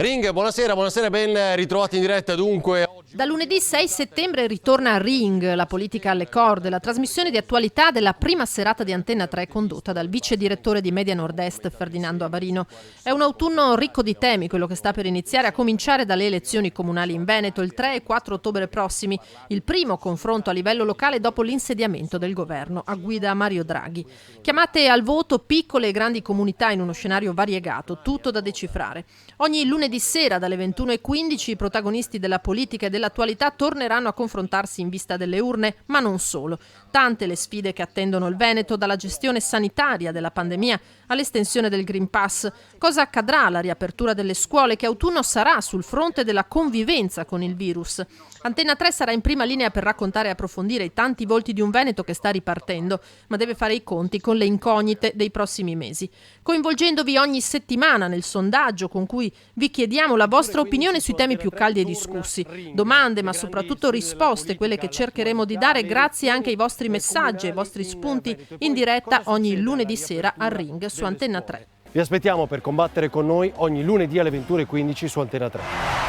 Ring, buonasera, ben ritrovati in diretta dunque. Da lunedì 6 settembre ritorna Ring, la politica alle corde, la trasmissione di attualità della prima serata di Antenna 3 condotta dal vice direttore di Media Nord-Est Ferdinando Avarino. È un autunno ricco di temi, quello che sta per iniziare, a cominciare dalle elezioni comunali in Veneto il 3 e 4 ottobre prossimi, il primo confronto a livello locale dopo l'insediamento del governo a guida Mario Draghi. Chiamate al voto piccole e grandi comunità in uno scenario variegato, tutto da decifrare. Ogni lunedì sera dalle 21:15 i protagonisti della politica e dell'attualità torneranno a confrontarsi in vista delle urne, ma non solo. Tante le sfide che attendono il Veneto, dalla gestione sanitaria della pandemia all'estensione del Green Pass. Cosa accadrà alla riapertura delle scuole? Che autunno sarà sul fronte della convivenza con il virus? Antenna 3 sarà in prima linea per raccontare e approfondire i tanti volti di un Veneto che sta ripartendo, ma deve fare i conti con le incognite dei prossimi mesi. Coinvolgendovi ogni settimana nel sondaggio con cui vi chiediamo la vostra opinione sui temi più caldi e discussi. Domande, ma soprattutto risposte, quelle che cercheremo di dare grazie anche ai vostri messaggi, ai vostri spunti in diretta ogni lunedì sera a Ring su Antenna 3. Vi aspettiamo per combattere con noi ogni lunedì alle 21:15 su Antenna 3.